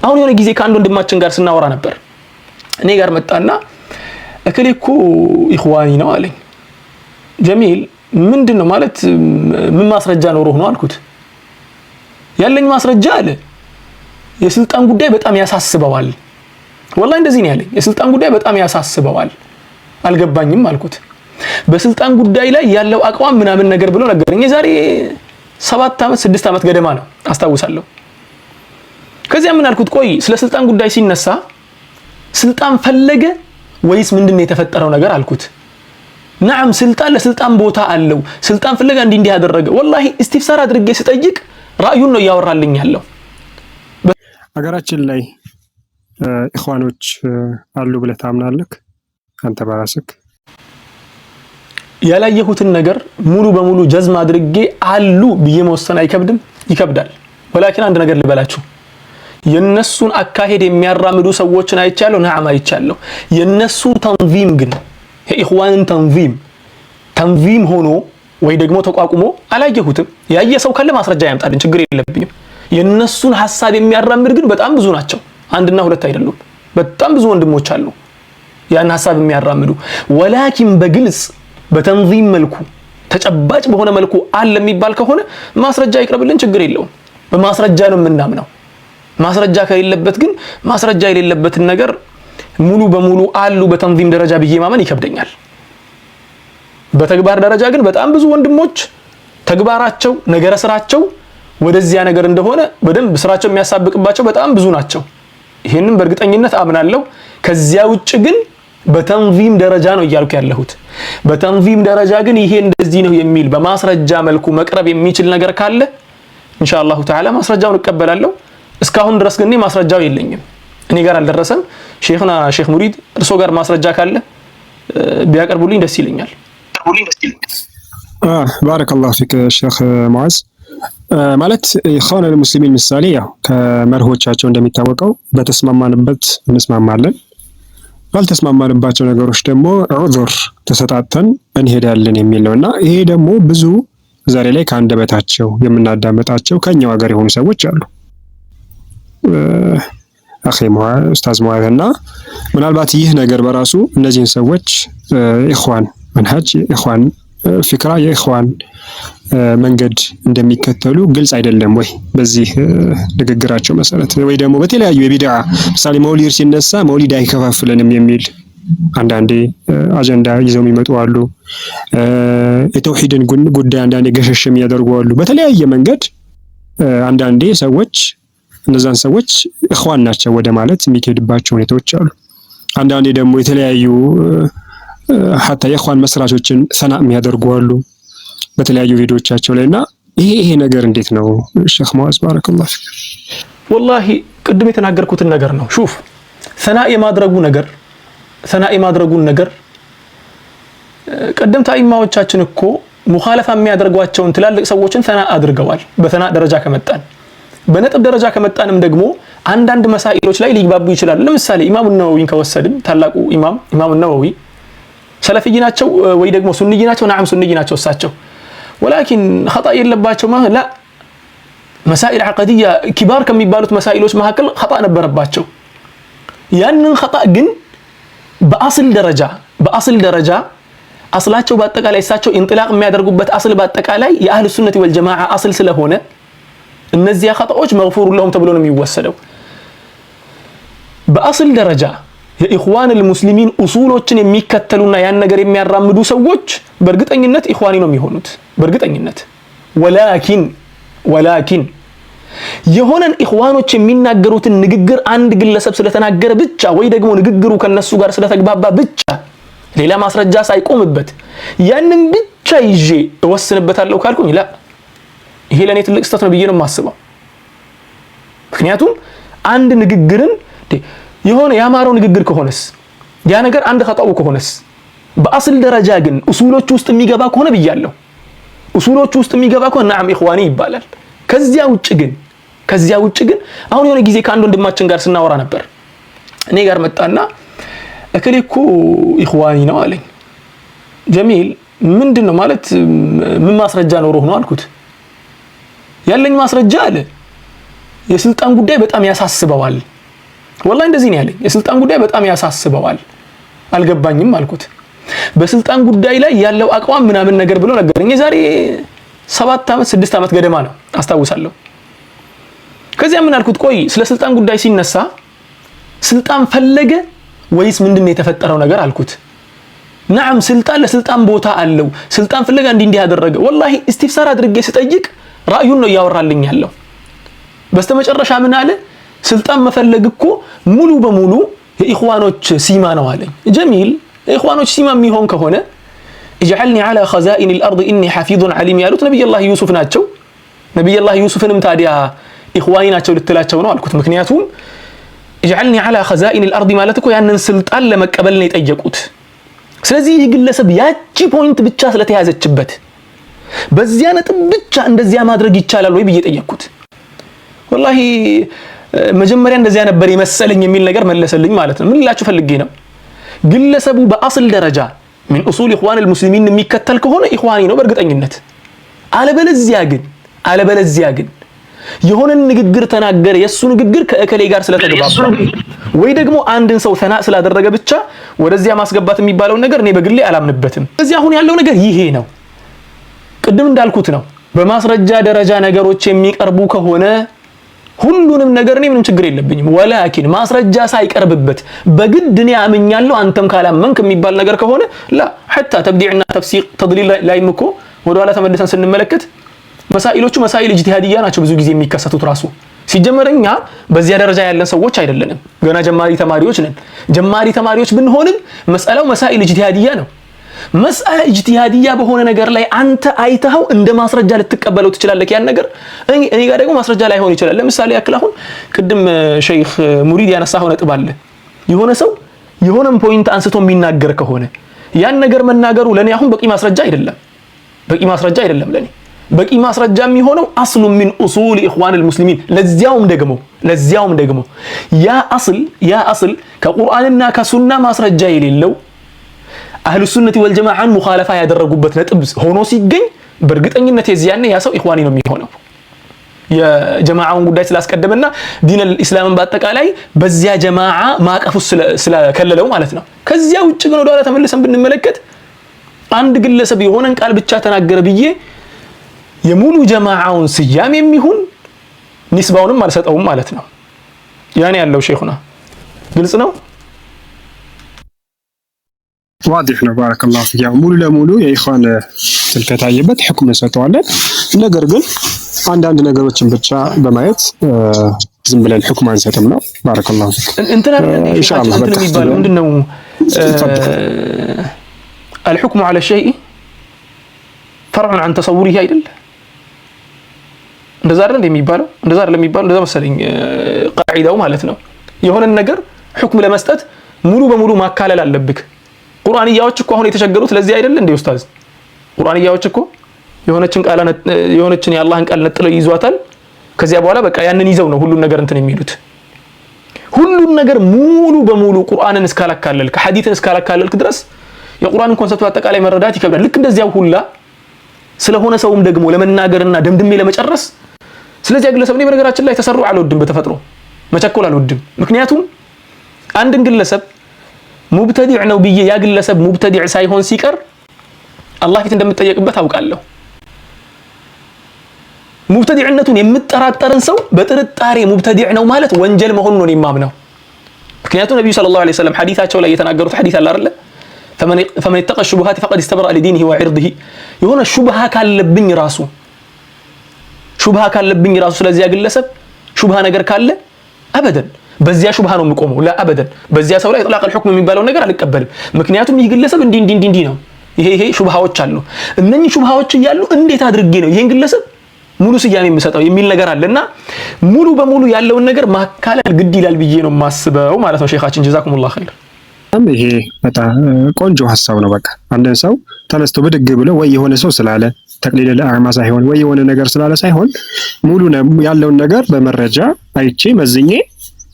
አሁን የሆነ ጊዜ ከአንድ ወንድማችን ጋር ስናወራ ነበር እኔ ጋር መጣና እከሌኩ ኢኽዋኒ ነው አለኝ ጀሚል ምንድነው ማለት ምን ማስረጃ ኖሮህ ነው አልኩት ያለኝ ማስረጃ አለ የስልጣን ጉዳይ በጣም ያሳስበዋል والله እንደዚህ ነው ያለኝ የስልጣን ጉዳይ በጣም ያሳስበዋል አልገባኝም አልኩት በስልጣን ጉዳይ ላይ ያለው አቋም ምናምን ነገር ብሎ ነገረኝ ዛሬ 7 አመት 6 አመት ገደማ ነው አስታውሳለሁ ከዚያ ምን አልኩት ቆይ ስለ ስልጣን ጉዳይ ሲነሳ ስልጣን ፈለገ ወይስ ምንድነው የተፈጠረው ነገር አልኩት نعم ስልጣን ለስልጣን ቦታ አለው ስልጣን ፈለገ እንዲህ ያደረገ والله استفسار አድርጌ ስጠይቅ ራእዩን ነው ያወራልኝ ያለው አገራችን ላይ ኢኽዋኖች አሉ ብለህ ታምናለህ አንተ በራስህ ያላየሁትን ነገር ሙሉ በሙሉ ጀዝም አድርጌ አሉ ብዬ መወሰን አይከብድም ይከብዳል ወላኪን አንድ ነገር ልበላችሁ የነሱን አካሄድ የሚያራምዱ ሰዎችን አይቻለሁ ነዓም አይቻለሁ የነሱ ተንዚም ግን የኢኽዋንን ተንዚም ሆኖ ወይ ደግሞ ተቋቁሞ አላየሁትም ያየ ሰው ካለ ማስረጃ ያምጣልን ችግር የለብኝም የነሱን ሐሳብ የሚያራምድ ግን በጣም ብዙ ናቸው አንድና ሁለት አይደሉም በጣም ብዙ ወንድሞች አሉ ያን ሐሳብ የሚያራምዱ ወላኪን በግልጽ በተንዚም መልኩ ተጨባጭ በሆነ መልኩ አለ የሚባል ከሆነ ማስረጃ ይቅርብልን ችግር የለውም በማስረጃ ነው የምናምነው ማስረጃ ከሌለበት ግን ማስረጃ የሌለበትን ነገር ሙሉ በሙሉ አሉ በተንዚም ደረጃ ብዬ ማመን ይከብደኛል በተግባር ደረጃ ግን በጣም ብዙ ወንድሞች ተግባራቸው ነገረ ስራቸው ወደዚያ ነገር እንደሆነ በደንብ ስራቸው የሚያሳብቅባቸው በጣም ብዙ ናቸው ይሄንን በእርግጠኝነት አምናለሁ ከዚያ ውጭ ግን በተንዚም ደረጃ ነው እያልኩ ያለሁት በተንዚም ደረጃ ግን ይሄ እንደዚህ ነው የሚል በማስረጃ መልኩ መቅረብ የሚችል ነገር ካለ ኢንሻአላሁ ተዓላ ማስረጃውን እቀበላለሁ እስካሁን ድረስ ግን ማስረጃው የለኝም እኔ ጋር አልደረሰም ሼኽና ሼኽ ሙሪድ እርሶ ጋር ማስረጃ ካለ ቢያቀርቡልኝ ደስ ይለኛል ባረከላሁ ፊክ ሼኽ ሙዓዝ ማለት ኢኽዋን ሙስሊሚን ምሳሌ ያው ከመርሆቻቸው እንደሚታወቀው በተስማማንበት እንስማማለን ባልተስማማንባቸው ነገሮች ደግሞ ዑذር ተሰጣተን እንሄዳለን የሚል ነውና ይሄ ደግሞ ብዙ ዛሬ ላይ ከአንደበታቸው የምናዳመጣቸው ከኛው ሀገር የሆኑ ሰዎች አሉ አኺ ኡስታዝ ሙዓዝና ምናልባት ይህ ነገር በራሱ እነዚህን ሰዎች ኢኽዋን መንሃጅ ኢኽዋን ፍክራ የኢኽዋን መንገድ እንደሚከተሉ ግልጽ አይደለም ወይ በዚህ ንግግራቸው መሰረት ወይ ደግሞ በተለያዩ የቢድዓ ምሳሌ መውሊድ ሲነሳ መውሊድ አይከፋፍለንም የሚል አንዳንዴ አጀንዳ ይዘው የሚመጡ አሉ የተውሂድን ጉዳይ አንዳንዴ ገሸሽም ያደርጓሉ በተለያየ መንገድ አንዳንዴ ሰዎች እነዛን ሰዎች ኢኽዋን ናቸው ወደ ማለት የሚከድባቸው ሁኔታዎች አሉ አንዳንዴ ደግሞ የተለያዩ ሐታ የኢኽዋን መስራቾችን ሰናእ የሚያደርጓሉ በተለያዩ ቪዲዮዎቻቸው ላይና ይሄ ነገር እንዴት ነው ሼኽ ሙዓዝ ባረከላሁ ፊክ والله ቅድም የተናገርኩትን ነገር ነው ሹፍ ሰናእ የማድረጉን ነገር ቀደምት አይማዎቻችን እኮ ሙኻለፋ የሚያደርጓቸውን ትላልቅ ሰዎችን ሰናእ አድርገዋል በሰናእ ደረጃ ከመጣን በነጥብ ደረጃ ከመጣንም ደግሞ አንዳንድ መሳኢሎች ላይ ሊግባቡ ይችላል ለምሳሌ ኢማም ነወዊን ከወሰድን ታላቁ ኢማም ነወዊ ሰለፊይ ናቸው ወይ ደግሞ ሱንይ ናቸው نعم ሱንይ ናቸው እሳቸው ولكن خطأ የለባቸው ማለት لا مسائل عقديه كبار ከሚባሉት መሳኢሎች መካከል خطأ ነበረባቸው ያንን خطأ ግን በአስል ደረጃ አስላቸው በአጠቃላይ እሳቸው ኢንጥላቅ የሚያደርጉበት አስል በአጠቃላይ የአህሉ ሱነቲ ወልጀማዓ አስል ስለሆነ እነዚያ خطأዎች መግፉር ለሁም ተብሎ ነው የሚወሰደው በአስል ደረጃ የኢኽዋን المسلمين ኡሱሎችን የሚከተሉና ያን ነገር የሚያራምዱ ሰዎች በእርግጠኝነት ኢኽዋኒ ነው የሚሆኑት በእርግጠኝነት ወላኪን የሆነን ኢኽዋኖች የሚናገሩትን ንግግር አንድ ግለሰብ ስለተናገረ ብቻ ወይ ደግሞ ንግግሩ ከነሱ ጋር ስለተግባባ ብቻ ሌላ ማስረጃ ሳይቆምበት ያንን ብቻ ይዤ እወስንበታለሁ ካልኩኝ ላ ይሄ ለኔ ትልቅ ስህተት ነው ብዬ ነው የማስበው ምክንያቱም አንድ ንግግርን የሆነ ያማረው ንግግር ከሆነስ ያ ነገር አንድ خطأው ከሆነስ በአስል ደረጃ ግን ኡሱሎች ውስጥ የሚገባ ከሆነ ብያለሁ ኡሱሎች ውስጥ የሚገባ ከሆነ نعم ኢኽዋኒ ይባላል ከዚያ ውጭ ግን አሁን የሆነ ጊዜ ከአንድ ወንድማችን ጋር ስናወራ ነበር እኔ ጋር መጣና እከሌኩ ኢኽዋኒ ነው አለኝ ጀሚል ምንድነው ማለት ምን ማስረጃ ኖሮህ ነው አልኩት ያለኝ ማስረጃ አለ የስልጣን ጉዳይ በጣም ያሳስበዋል ወላሂ እንደዚህ ነው ያለኝ። የስልጣን ጉዳይ በጣም ያሳስበዋል። አልገባኝም አልኩት። በስልጣን ጉዳይ ላይ ያለው አቋም ምናምን ነገር ብሎ ነገረኝ። የዛሬ 7 ዓመት 6 ዓመት ገደማ ነው አስታውሳለሁ። ከዚያ ምን አልኩት፣ ቆይ ስለ ስልጣን ጉዳይ ሲነሳ ስልጣን ፈለገ ወይስ ምንድነው የተፈጠረው ነገር አልኩት። نعم ስልጣን ለስልጣን ቦታ አለው፣ ስልጣን ፈለገ እንዲህ ያደረገ። ወላሂ እስቲፍሳር አድርጌ ስጠይቅ ራእዩን ነው ያወራልኝ ያለው። በስተመጨረሻ ምን አለ፣ ስልጣን መፈለግ እኮ ሙሉ በሙሉ የኢኽዋኖች ሲማ ነው አለኝ። ጀሚል የኢኽዋኖች ሲማ የሚሆን ከሆነ اجعلني على خزائن الارض اني حفيظ عليم ያሉት ነብዩላህ ዩሱፍ ናቸው። ነብዩላህ ዩሱፍንም ታዲያ ኢኽዋኒ ናቸው ልትላቸው ነው አልኩት። ምክንያቱም اجعلني على خزائن الارض ማለት እኮ ያንን ስልጣን ለመቀበል ነው የጠየቁት። ስለዚህ ይህ ግለሰብ ያቺ ፖይንት ብቻ ስለተያዘችበት በዚያ ነጥብ ብቻ እንደዚያ ማድረግ ይቻላል ወይ ብዬ ጠየቅኩት። ወላሂ መጀመሪያ እንደዚያ ነበር የመሰለኝ የሚል ነገር መለሰልኝ ማለት ነው። ምን ልላችሁ ፈልጌ ነው፣ ግለሰቡ በአስል ደረጃ من اصول اخوان المسلمين የሚከተል ከሆነ ኢኽዋኒ ነው በእርግጠኝነት። አለበለዚያ ግን የሆነ ንግግር ተናገረ፣ የሱ ንግግር ከእከሌ ጋር ስለተገባባ ወይ ደግሞ አንድን ሰው ተና ስላደረገ ብቻ ወደዚያ ማስገባት የሚባለው ነገር እኔ በግሌ አላምንበትም። እዚህ አሁን ያለው ነገር ይሄ ነው። ቅድም እንዳልኩት ነው፣ በማስረጃ ደረጃ ነገሮች የሚቀርቡ ከሆነ ሁሉንም ነገር እኔ ምንም ችግር የለብኝም። ወላኪን ማስረጃ ሳይቀርብበት በግድ እኔ አምኛለሁ አንተም ካላመንክ የሚባል ነገር ከሆነ ላ حتى ተብዲዕና ተፍሲቅ ተድሊል ላይም እኮ ወደኋላ ተመልሰን ስንመለከት መሳኢሎቹ መሳኢል ኢጅቲሃዲያ ናቸው ብዙ ጊዜ የሚከሰቱት። ራሱ ሲጀመረኛ በዚያ ደረጃ ያለን ሰዎች አይደለንም፣ ገና ጀማሪ ተማሪዎች ነን። ጀማሪ ተማሪዎች ብንሆንም መስአላው መሳኢል ኢጅቲሃዲያ ነው። መስአላ ኢጅቲሃዲያ በሆነ ነገር ላይ አንተ አይተኸው እንደ ማስረጃ ልትቀበለው ትችላለህ። ያን ነገር እኔ ጋር ደግሞ ማስረጃ ላይሆን ይችላል። ለምሳሌ ያክል አሁን ቅድም ሸይኽ ሙሪድ ያነሳው ነጥብ አለ። የሆነ ሰው የሆነም ፖይንት አንስቶ የሚናገር ከሆነ ያን ነገር መናገሩ ለኔ አሁን በቂ ማስረጃ አይደለም ለኔ። በቂ ማስረጃ የሚሆነው አስሉ من اصول اخوان المسلمين ለዚያውም ደግሞ ያ አስል ከቁርአንና ከሱና ማስረጃ የሌለው አህሉ ሱነቲ ወልጀማዓን ሙኻለፋ ያደረጉበት ነጥብ ሆኖ ሲገኝ በእርግጠኝነት የዚያኔ ያ ሰው ኢኽዋኒ ነው የሚሆነው። የጀማዓውን ጉዳይ ስላስቀደመና ዲነል ኢስላምን በአጠቃላይ በዚያ ጀማዓ ማቀፉ ስለከለለው ማለት ነው። ከዚያ ውጭ ግን ወደኋላ ተመልሰን ብንመለከት አንድ ግለሰብ የሆነን ቃል ብቻ ተናገረ ብዬ የሙሉ ጀማዓውን ስያሜ የሚሆን ንስባውንም አልሰጠውም ማለት ነው። ያኔ ያለው ሼኹና ግልጽ ነው፣ ዋዲህ ነው። ባረከላሁ ፊክ። ያው ሙሉ ለሙሉ የኢኽዋን ስለታየበት ሁክም እንሰጠዋለን። ነገር ግን አንዳንድ ነገሮችን ብቻ በማየት ዝም ብለን ሁክም አንሰጥም ነው። ባረከላሁ ፊክ። እንትና ኢንሻአላህ በሚባለው ምንድነው الحكم على الشيء فرع عن تصوره አይደል? እንደዛ አይደል የሚባለው? እንደዛ መሰለኝ ቃዒዳው ማለት ነው። የሆነ ነገር ሁክም ለመስጠት ሙሉ በሙሉ ማካለል አለብክ። ቁርአንያዎች እኮ አሁን የተቸገሩት ለዚህ አይደል እንዴ ኡስታዝ? ቁርአንያዎች እኮ የሆነችን የአላህን ቃል ነጥለው ይዟታል። ከዚያ በኋላ በቃ ያንን ይዘው ነው ሁሉን ነገር እንትን የሚሉት። ሁሉን ነገር ሙሉ በሙሉ ቁርአንን እስካላካለልክ ሐዲትን እስካላካለልክ ድረስ የቁርአንን ኮንሰፕት አጠቃላይ መረዳት ይከብዳል። ልክ እንደዚያው ሁላ ስለሆነ ሰውም ደግሞ ለመናገርና ደምድሜ ለመጨረስ ስለዚህ ግለሰብ እኔ በነገራችን ላይ ተሰሩ አልወድም፣ በተፈጥሮ መቸኮል አልወድም። ምክንያቱም አንድን ግለሰብ ሙብተዲዕ ነው ብዬ ያ ግለሰብ ሙብተዲዕ ሳይሆን ሲቀር አላህ ፊት እንደምትጠየቅበት አውቃለሁ። ሙብተዲዕነቱን የምትጠራጠርን ሰው በጥርጣሬ ሙብተዲዕ ነው ማለት ወንጀል መሆኑን ነው የማምነው። ምክንያቱም ነብዩ ሰለላሁ ዐለይሂ ወሰለም ሐዲታቸው ላይ የተናገሩት ሐዲስ አለ አይደል? فمن اتقى الشبهات فقد استبرأ لدينه وعرضه። የሆነ ሹብሃ ካለብኝ ራሱ ስለዚህ ያ ግለሰብ ሹብሃ ነገር ካለ አበደን በዚያ ሹብሃ ነው የምቆመው። ላ አበደን በዚያ ሰው ላይ ኢጥላቅ الحكم የሚባለው ነገር አልቀበልም። ምክንያቱም ይህ ግለሰብ እንዲህ ነው፣ ይሄ ሹብሃዎች አሉ። እነኚህ ሹብሃዎች እያሉ እንዴት አድርጌ ነው ይሄን ግለሰብ ሙሉ ስያሜ የምሰጠው የሚል ነገር አለና ሙሉ በሙሉ ያለውን ነገር ማካለል ግድ ይላል ብዬ ነው የማስበው ማለት ነው። ሼኻችን ጀዛኩሙላህ ኸይር። ይሄ በጣም ቆንጆ ሐሳብ ነው። በቃ አንድን ሰው ተነስቶ ብድግ ብሎ ወይ የሆነ ሰው ስላለ ተቅሊል ለአዕማ ሳይሆን ወይ የሆነ ነገር ስላለ ሳይሆን ሙሉ ያለውን ነገር በመረጃ አይቼ መዝኜ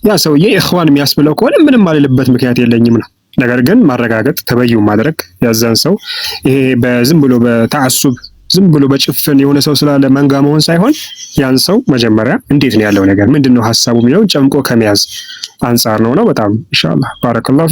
ያ ሰውዬ ኢኽዋን የሚያስብለው ከሆነ ምንም አልልበት ምክንያት የለኝም ነው። ነገር ግን ማረጋገጥ ተበዩ ማድረግ ያዛን ሰው ይሄ በዝም ብሎ በተዓሱብ ዝም ብሎ በጭፍን የሆነ ሰው ስላለ መንጋ መሆን ሳይሆን ያን ሰው መጀመሪያ እንዴት ነው ያለው ነገር ምንድነው ሐሳቡ የሚለውን ጨምቆ ከመያዝ አንፃር ነው። በጣም ኢንሻአላህ ባረከላሁ